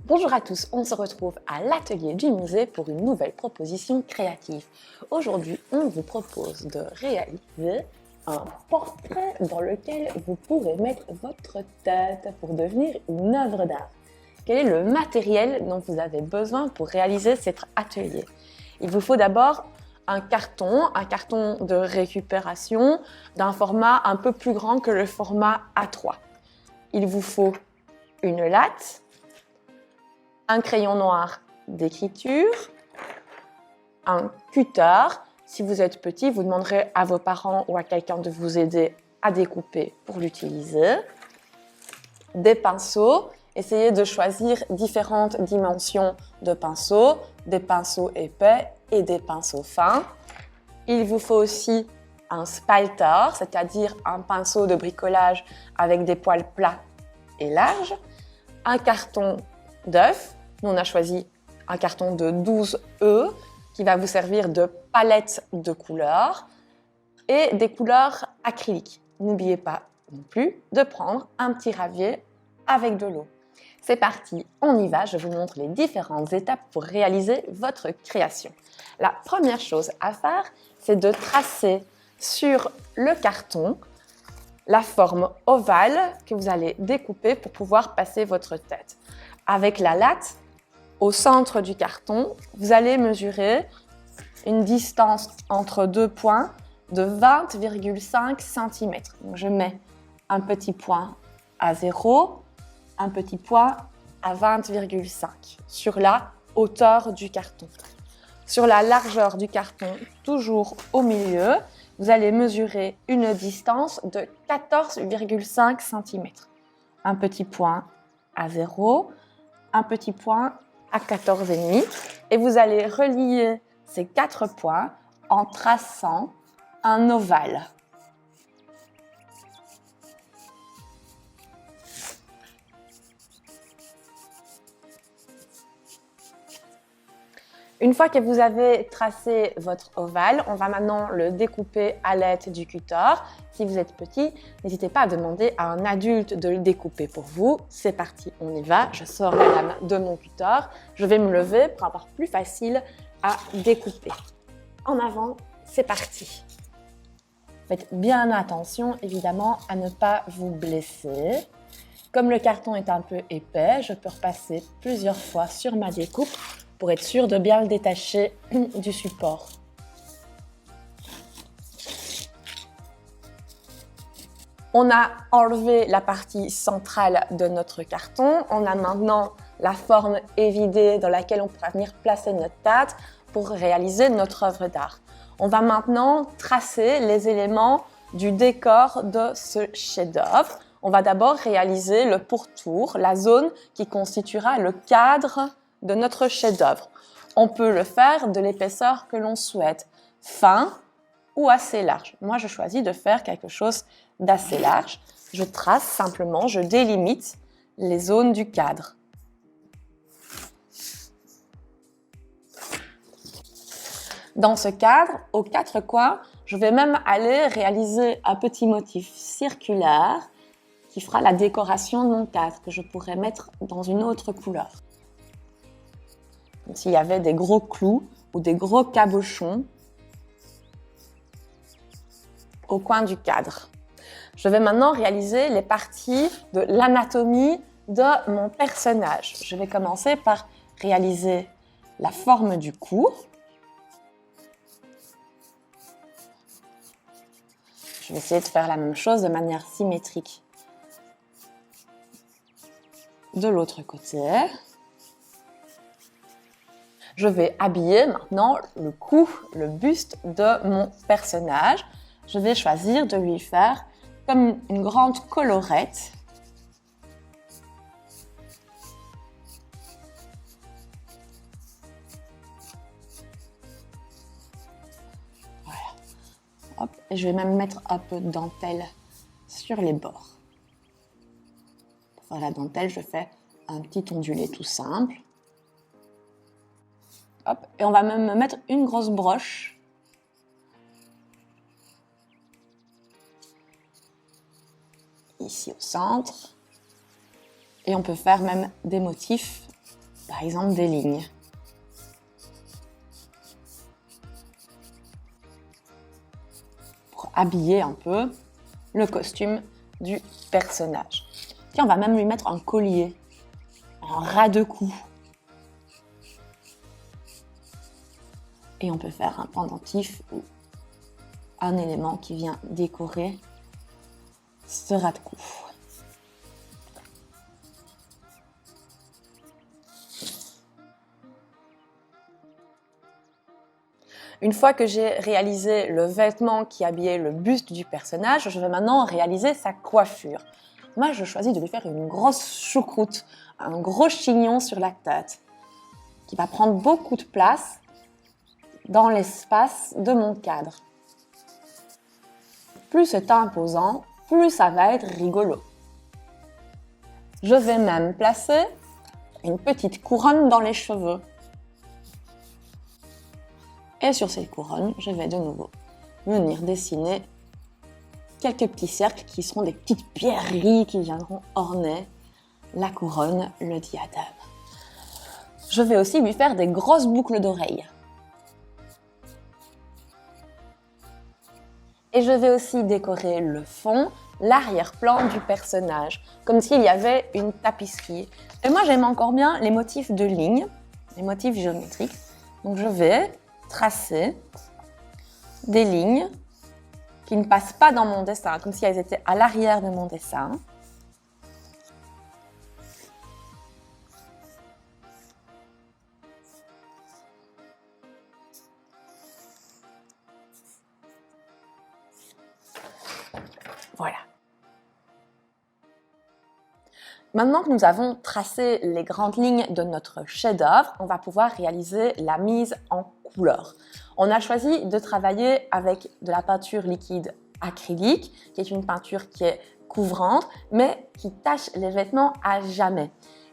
Bonjour à tous, on se retrouve à l'atelier du musée pour une nouvelle proposition créative. Aujourd'hui, on vous propose de réaliser un portrait dans lequel vous pourrez mettre votre tête pour devenir une œuvre d'art. Quel est le matériel dont vous avez besoin pour réaliser cet atelier? Il vous faut d'abord un carton de récupération d'un format un peu plus grand que le format A3. Il vous faut une latte, un crayon noir d'écriture, un cutter. Si vous êtes petit, vous demanderez à vos parents ou à quelqu'un de vous aider à découper pour l'utiliser. Des pinceaux. Essayez de choisir différentes dimensions de pinceaux, des pinceaux épais et des pinceaux fins. Il vous faut aussi un spalter, c'est-à-dire un pinceau de bricolage avec des poils plats et larges, un carton d'œuf. Nous, on a choisi un carton de 12 œufs qui va vous servir de palette de couleurs et des couleurs acryliques. N'oubliez pas non plus de prendre un petit ravier avec de l'eau. C'est parti, on y va, je vous montre les différentes étapes pour réaliser votre création. La première chose à faire, c'est de tracer sur le carton la forme ovale que vous allez découper pour pouvoir passer votre tête. Avec la latte, au centre du carton, vous allez mesurer une distance entre deux points de 20,5 cm. Donc je mets un petit point à 0, un petit point à 20,5 sur la hauteur du carton. Sur la largeur du carton, toujours au milieu, vous allez mesurer une distance de 14,5 cm. Un petit point à 0, un petit point à 14,5 et vous allez relier ces 4 points en traçant un ovale. Une fois que vous avez tracé votre ovale, on va maintenant le découper à l'aide du cutter. Si vous êtes petit, n'hésitez pas à demander à un adulte de le découper pour vous. C'est parti, on y va. Je sors la lame de mon cutter. Je vais me lever pour avoir plus facile à découper. En avant, c'est parti. Faites bien attention, évidemment, à ne pas vous blesser. Comme le carton est un peu épais, je peux repasser plusieurs fois sur ma découpe pour être sûr de bien le détacher du support. On a enlevé la partie centrale de notre carton. On a maintenant la forme évidée dans laquelle on pourra venir placer notre tête pour réaliser notre œuvre d'art. On va maintenant tracer les éléments du décor de ce chef-d'œuvre. On va d'abord réaliser le pourtour, la zone qui constituera le cadre de notre chef-d'œuvre. On peut le faire de l'épaisseur que l'on souhaite, fin ou assez large. Moi, je choisis de faire quelque chose d'assez large. Je trace simplement, je délimite les zones du cadre. Dans ce cadre, aux 4 coins, je vais même aller réaliser un petit motif circulaire qui fera la décoration de mon cadre, que je pourrais mettre dans une autre couleur. S'il y avait des gros clous ou des gros cabochons au coin du cadre. Je vais maintenant réaliser les parties de l'anatomie de mon personnage. Je vais commencer par réaliser la forme du cou. Je vais essayer de faire la même chose de manière symétrique de l'autre côté. Je vais habiller maintenant le cou, le buste de mon personnage. Je vais choisir de lui faire comme une grande collerette. Voilà. Hop. Et je vais même mettre un peu de dentelle sur les bords. Pour faire la dentelle, je fais un petit ondulé tout simple. Hop. Et on va même mettre une grosse broche ici au centre. Et on peut faire même des motifs par exemple des lignes. Pour habiller un peu le costume du personnage. Tiens, on va même lui mettre un collier, un ras de cou. Et on peut faire un pendentif ou un élément qui vient décorer ce ras de cou. Une fois que j'ai réalisé le vêtement qui habillait le buste du personnage, je vais maintenant réaliser sa coiffure. Moi, je choisis de lui faire une grosse choucroute, un gros chignon sur la tête, qui va prendre beaucoup de place dans l'espace de mon cadre. Plus c'est imposant, plus ça va être rigolo. Je vais même placer une petite couronne dans les cheveux. Et sur cette couronne, je vais de nouveau venir dessiner quelques petits cercles qui seront des petites pierreries qui viendront orner la couronne, le diadème. Je vais aussi lui faire des grosses boucles d'oreilles. Et je vais aussi décorer le fond, l'arrière-plan du personnage, comme s'il y avait une tapisserie. Et moi, j'aime encore bien les motifs de lignes, les motifs géométriques. Donc je vais tracer des lignes qui ne passent pas dans mon dessin, comme si elles étaient à l'arrière de mon dessin. Voilà. Maintenant que nous avons tracé les grandes lignes de notre chef-d'œuvre, on va pouvoir réaliser la mise en couleur. On a choisi de travailler avec de la peinture liquide acrylique, qui est une peinture qui est couvrante, mais qui tache les vêtements à jamais.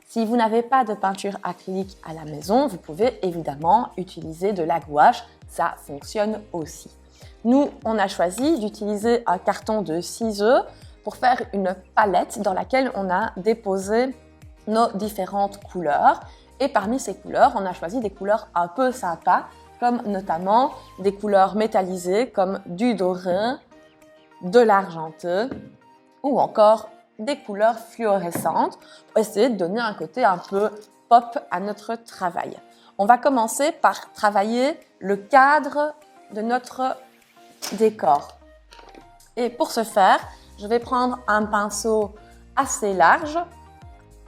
Si vous n'avez pas de peinture acrylique à la maison, vous pouvez évidemment utiliser de la gouache, ça fonctionne aussi. Nous, on a choisi d'utiliser un carton de 6 œufs pour faire une palette dans laquelle on a déposé nos différentes couleurs. Et parmi ces couleurs, on a choisi des couleurs un peu sympas, comme notamment des couleurs métallisées comme du doré, de l'argenté ou encore des couleurs fluorescentes pour essayer de donner un côté un peu pop à notre travail. On va commencer par travailler le cadre de notre décor. Et pour ce faire, je vais prendre un pinceau assez large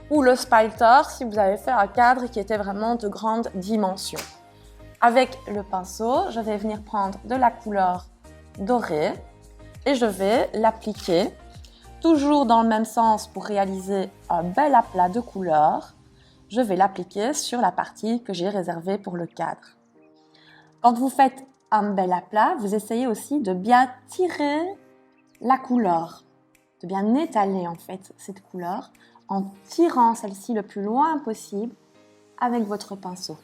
ou le spalter si vous avez fait un cadre qui était vraiment de grande dimension. Avec le pinceau, je vais venir prendre de la couleur dorée et je vais l'appliquer toujours dans le même sens pour réaliser un bel aplat de couleurs. Je vais l'appliquer sur la partie que j'ai réservée pour le cadre. Quand vous faites un bel aplat, vous essayez aussi de bien tirer la couleur, de bien étaler en fait cette couleur en tirant celle-ci le plus loin possible avec votre pinceau.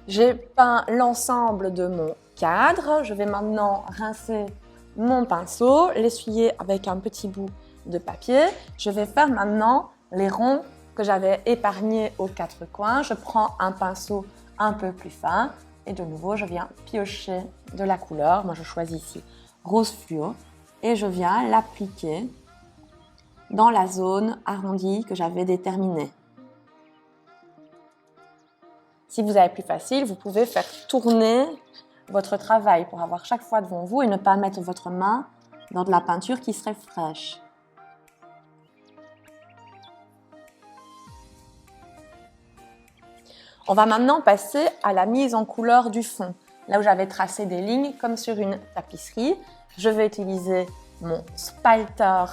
J'ai peint l'ensemble de mon cadre. Je vais maintenant rincer mon pinceau, l'essuyer avec un petit bout de papier. Je vais faire maintenant les ronds que j'avais épargnés aux quatre coins. Je prends un pinceau un peu plus fin et de nouveau, je viens piocher de la couleur. Moi, je choisis ici rose fluo et je viens l'appliquer dans la zone arrondie que j'avais déterminée. Si vous avez plus facile, vous pouvez faire tourner votre travail pour avoir chaque fois devant vous et ne pas mettre votre main dans de la peinture qui serait fraîche. On va maintenant passer à la mise en couleur du fond. Là où j'avais tracé des lignes comme sur une tapisserie, je vais utiliser mon spalter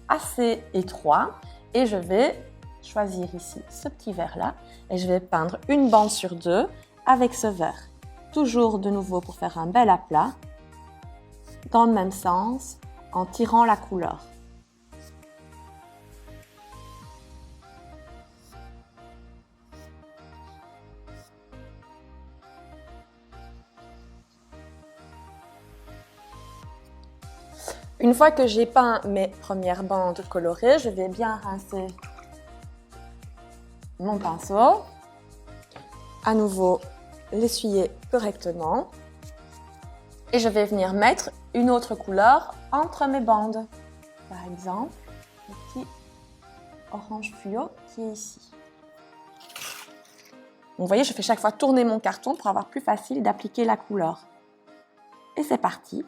assez étroit et je vais choisir ici ce petit vert-là et je vais peindre une bande sur deux avec ce vert. Toujours de nouveau pour faire un bel aplat, dans le même sens, en tirant la couleur. Une fois que j'ai peint mes premières bandes colorées, je vais bien rincer mon pinceau. À nouveau, l'essuyer correctement. Et je vais venir mettre une autre couleur entre mes bandes. Par exemple, le petit orange fluo qui est ici. Donc, vous voyez, je fais chaque fois tourner mon carton pour avoir plus facile d'appliquer la couleur. Et c'est parti.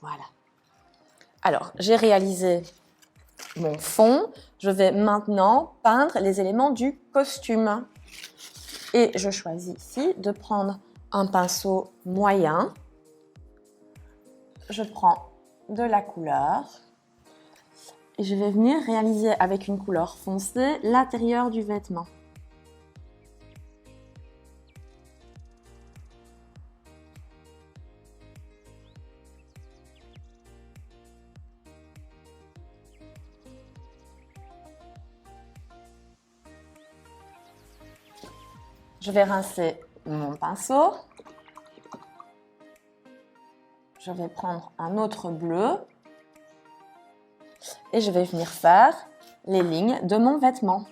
Voilà. Alors, j'ai réalisé mon fond. Je vais maintenant peindre les éléments du costume. Et je choisis ici de prendre un pinceau moyen. Je prends de la couleur et je vais venir réaliser avec une couleur foncée l'intérieur du vêtement. Je vais rincer mon pinceau. Je vais prendre un autre bleu et je vais venir faire les lignes de mon vêtement.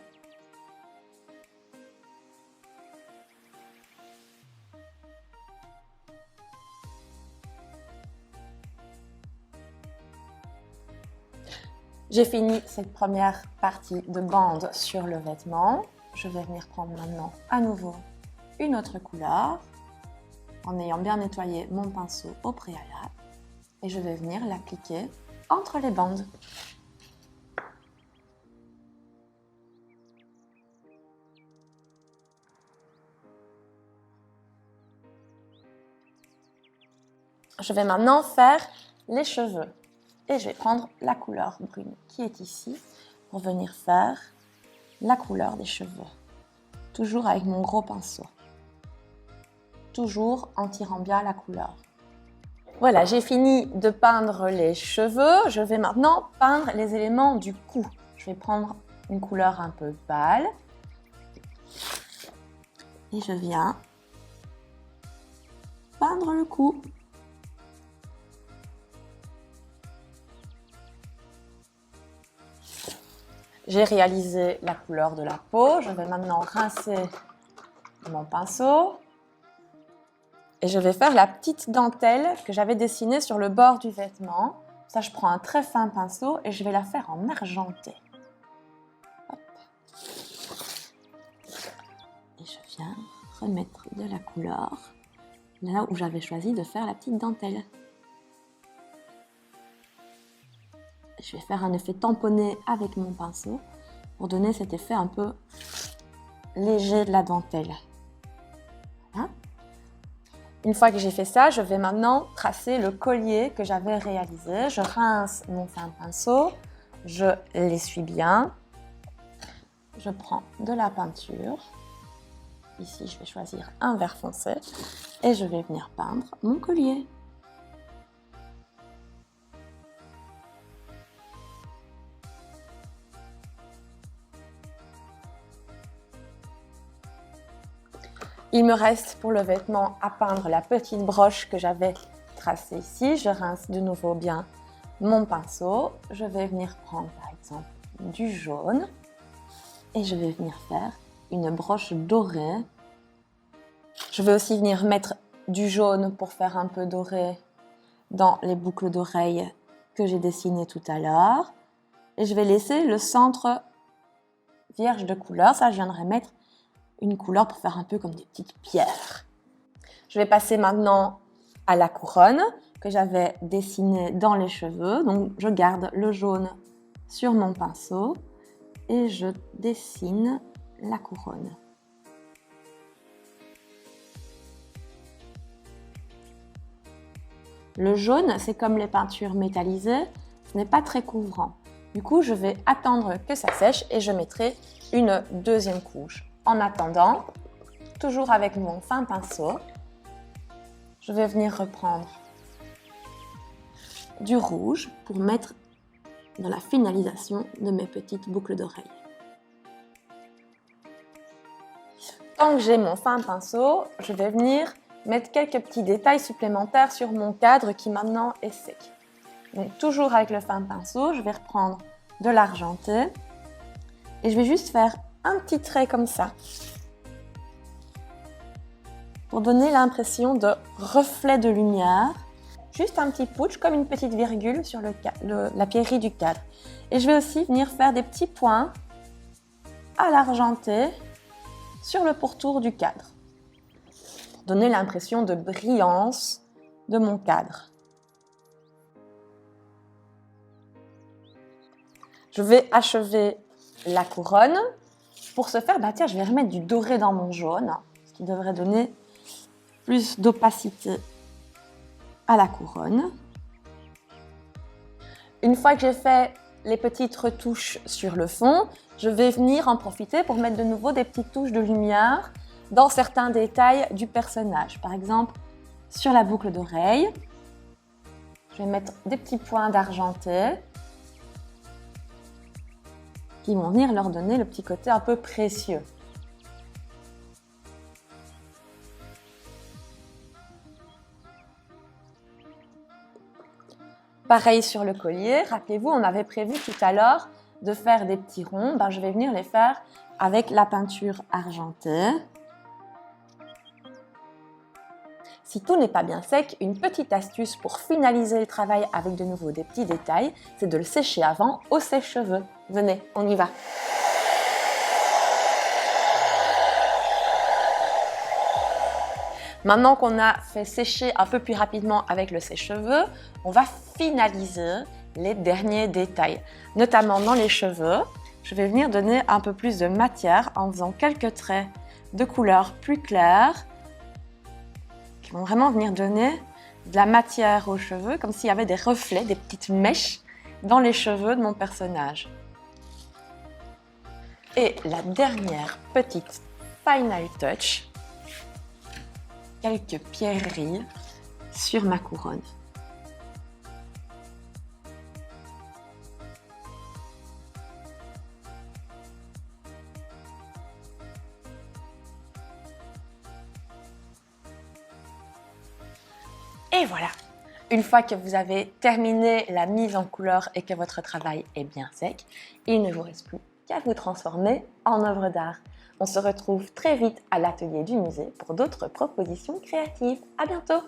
J'ai fini cette première partie de bande sur le vêtement. Je vais venir prendre maintenant à nouveau une autre couleur en ayant bien nettoyé mon pinceau au préalable et je vais venir l'appliquer entre les bandes. Je vais maintenant faire les cheveux et je vais prendre la couleur brune qui est ici pour venir faire la couleur des cheveux. Toujours avec mon gros pinceau. Toujours en tirant bien la couleur. Voilà, j'ai fini de peindre les cheveux. Je vais maintenant peindre les éléments du cou. Je vais prendre une couleur un peu pâle. Et je viens peindre le cou. J'ai réalisé la couleur de la peau. Je vais maintenant rincer mon pinceau. Et je vais faire la petite dentelle que j'avais dessinée sur le bord du vêtement. Ça, je prends un très fin pinceau et je vais la faire en argenté. Hop. Et je viens remettre de la couleur là où j'avais choisi de faire la petite dentelle. Je vais faire un effet tamponné avec mon pinceau pour donner cet effet un peu léger de la dentelle. Voilà. Une fois que j'ai fait ça, je vais maintenant tracer le collier que j'avais réalisé. Je rince mon fin pinceau, je l'essuie bien. Je prends de la peinture. Ici, je vais choisir un vert foncé et je vais venir peindre mon collier. Il me reste pour le vêtement à peindre la petite broche que j'avais tracée ici. Je rince de nouveau bien mon pinceau. Je vais venir prendre par exemple du jaune et je vais venir faire une broche dorée. Je vais aussi venir mettre du jaune pour faire un peu doré dans les boucles d'oreilles que j'ai dessinées tout à l'heure. Et je vais laisser le centre vierge de couleur. Ça, je viendrai mettre une couleur pour faire un peu comme des petites pierres. Je vais passer maintenant à la couronne que j'avais dessinée dans les cheveux. Donc, je garde le jaune sur mon pinceau et je dessine la couronne. Le jaune, c'est comme les peintures métallisées, ce n'est pas très couvrant. Du coup, je vais attendre que ça sèche et je mettrai une deuxième couche. En attendant, toujours avec mon fin pinceau, je vais venir reprendre du rouge pour mettre dans la finalisation de mes petites boucles d'oreilles. Tant que j'ai mon fin pinceau, je vais venir mettre quelques petits détails supplémentaires sur mon cadre qui maintenant est sec. Donc toujours avec le fin pinceau, je vais reprendre de l'argenté et je vais juste faire un petit trait comme ça pour donner l'impression de reflet de lumière. Juste un petit putsch, comme une petite virgule sur la pierrerie du cadre. Et je vais aussi venir faire des petits points à l'argenté sur le pourtour du cadre. Pour donner l'impression de brillance de mon cadre. Je vais achever la couronne. Pour ce faire, tiens, je vais remettre du doré dans mon jaune, ce qui devrait donner plus d'opacité à la couronne. Une fois que j'ai fait les petites retouches sur le fond, je vais venir en profiter pour mettre de nouveau des petites touches de lumière dans certains détails du personnage. Par exemple, sur la boucle d'oreille, je vais mettre des petits points d'argenté qui vont venir leur donner le petit côté un peu précieux. Pareil sur le collier, rappelez-vous, on avait prévu tout à l'heure de faire des petits ronds. Je vais venir les faire avec la peinture argentée. Si tout n'est pas bien sec, une petite astuce pour finaliser le travail avec de nouveau des petits détails, c'est de le sécher avant au sèche-cheveux. Venez, on y va. Maintenant qu'on a fait sécher un peu plus rapidement avec le sèche-cheveux, on va finaliser les derniers détails. Notamment dans les cheveux, je vais venir donner un peu plus de matière en faisant quelques traits de couleur plus clairs qui vont vraiment venir donner de la matière aux cheveux, comme s'il y avait des reflets, des petites mèches dans les cheveux de mon personnage. Et la dernière petite final touch, quelques pierreries sur ma couronne. Et voilà! Une fois que vous avez terminé la mise en couleur et que votre travail est bien sec, il ne vous reste plus qu'à vous transformer en œuvre d'art. On se retrouve très vite à l'atelier du musée pour d'autres propositions créatives. À bientôt!